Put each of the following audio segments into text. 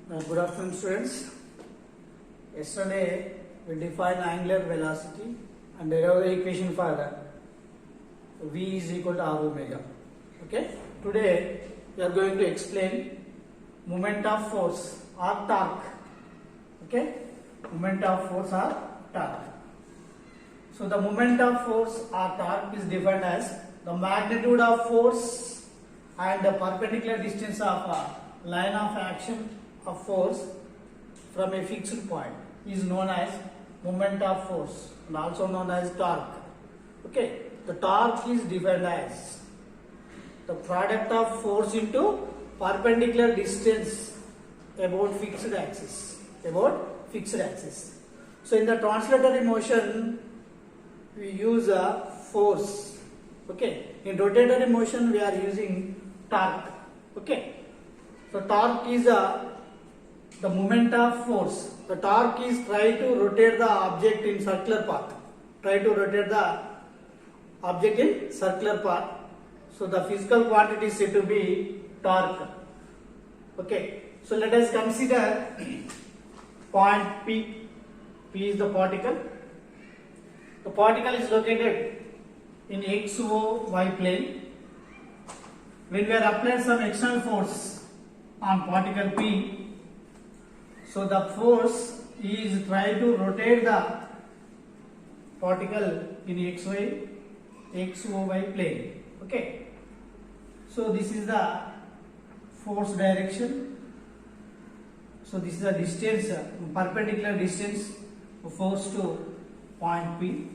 Good afternoon, students. Yesterday we defined angular velocity and derived the equation for v is equal to r omega. Okay. Today we are going to explain moment of force or torque. Okay. Moment of force or torque. So the moment of force or torque is defined as the magnitude of force and the perpendicular distance of a line of action of force from a fixed point is known as moment of force and also known as torque. Okay, the torque is defined as the product of force into perpendicular distance about fixed axis. About fixed axis. So in the translatory motion, we use a force. Okay, in rotatory motion, we are using torque. Okay, so torque is the moment of force. The torque is try to rotate the object in circular path. Try to rotate the object in circular path. So the physical quantity is said to be torque. Okay. So let us consider point P. P is the particle. The particle is located in XY plane. When we are applying some external force on particle P, so the force is try to rotate the particle in XY plane. Okay. So this is the force direction. So this is the distance, perpendicular distance of force to point P.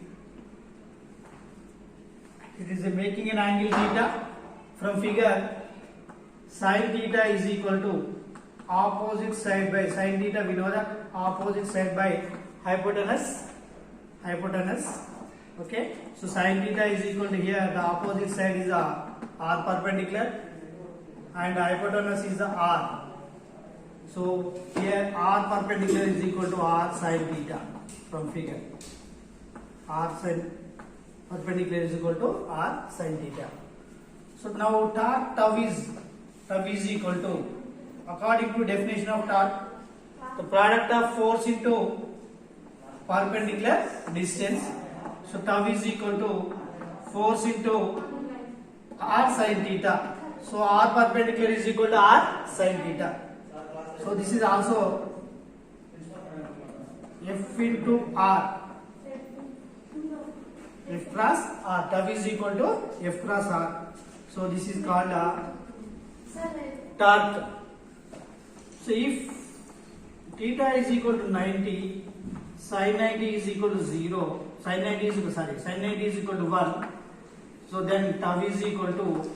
It is making an angle theta. From figure, sin theta is equal to opposite side by sin theta, we know that opposite side by hypotenuse. Okay, so sin theta is equal to here the opposite side is r perpendicular and hypotenuse is the r. So here r perpendicular is equal to r sin theta from figure. R sin perpendicular is equal to r sin theta. So now torque tau is equal to, according to definition of torque, the product of force into perpendicular distance. So tau is equal to force into r sin theta. So r perpendicular is equal to r sin theta. So this is also F into r. F cross r. Tau is equal to F cross r. So this is called a torque. So if theta is equal to 90, sin 90 is equal to 0, sin 90 is equal to 1. So then tau is equal to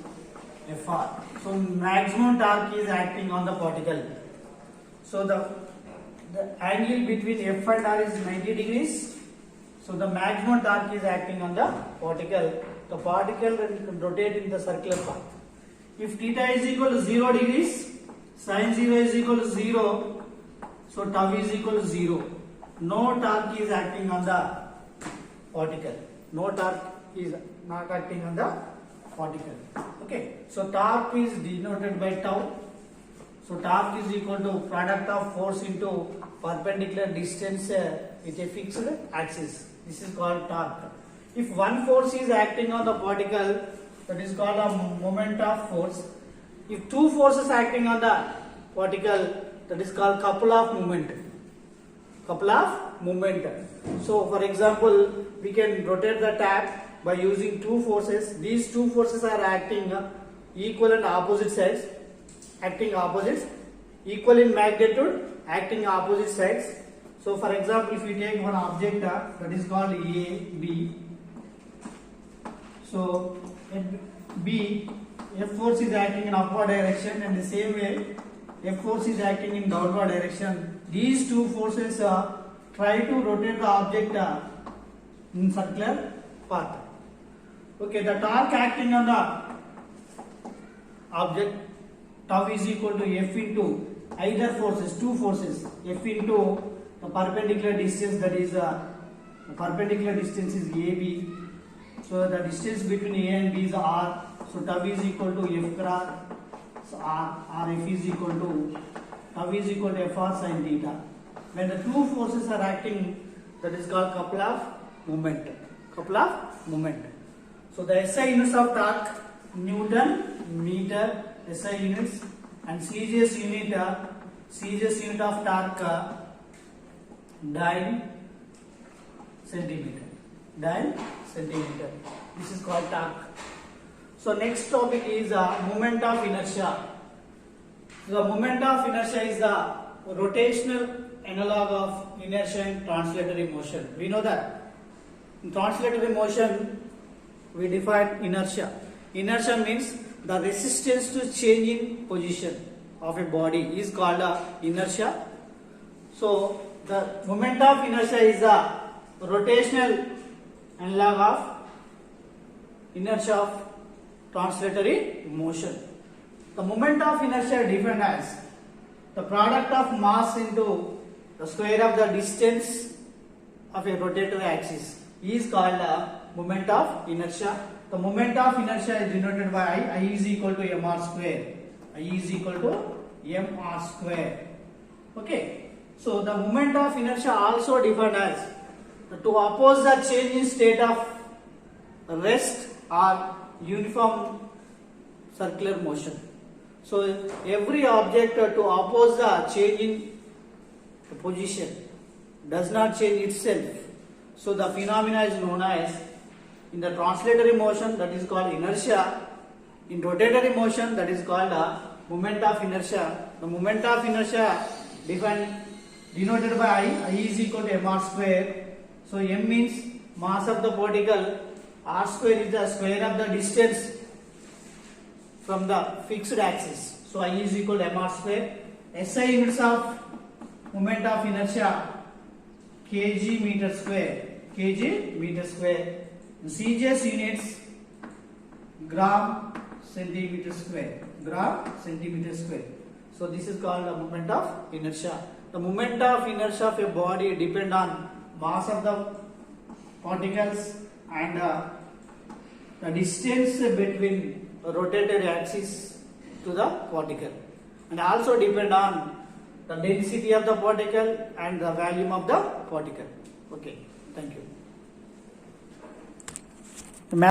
Fr. So maximum torque is acting on the particle. So the angle between F and R is 90 degrees. So the maximum torque is acting on the particle. The particle will rotate in the circular path. If theta is equal to 0 degrees, sin 0 is equal to 0, so tau is equal to 0. No torque is acting on the particle. No torque is not acting on the particle. Okay. So torque is denoted by tau. So torque is equal to product of force into perpendicular distance with a fixed axis. This is called torque. If one force is acting on the particle, that is called a moment of force. If two forces acting on the particle, that is called couple of moment. Couple of moment. So for example, we can rotate the tap by using two forces. These two forces are acting equal and opposite sides. Acting opposites. Equal in magnitude, acting opposite sides. So for example, if we take one object that is called A, B. So at B, F force is acting in upward direction, and the same way F force is acting in downward direction. These two forces try to rotate the object in circular path. Okay, the torque acting on the object, tau is equal to F into either forces, two forces, F into the perpendicular distance, that is the perpendicular distance is AB. So the distance between A and B is R. So tau is equal to F cross So Rf is equal to Now V is equal to F r sin theta. When the two forces are acting, that is called couple of moment. Couple of moment. So the SI units of torque, Newton meter, SI units, and CGS unit of torque, dyne centimeter. This is called torque. So next topic is moment of inertia. The moment of inertia is the rotational analog of inertia in translatory motion. We know that in translatory motion we define inertia. Inertia means the resistance to change in position of a body is called inertia. So the moment of inertia is the rotational analog of inertia of translatory motion. The moment of inertia is defined as the product of mass into the square of the distance of a rotatory axis is called the moment of inertia. The moment of inertia is denoted by I is equal to mr square. I is equal to mr square. Okay. So the moment of inertia also defined as to oppose the change in state of rest or uniform circular motion. So every object to oppose the change in position does not change itself. So the phenomena is known as, in the translatory motion, that is called inertia. In rotatory motion, that is called moment of inertia. The moment of inertia denoted by I is equal to mr square. So m means mass of the particle, r square is the square of the distance from the fixed axis. So I is equal to mr square. SI units of moment of inertia, kg meter square. CGS units, gram centimeter square. So this is called the moment of inertia. The moment of inertia of a body depend on mass of the particles and the distance between rotatory axis to the particle, and also depend on the density of the particle and the volume of the particle. Okay, thank you.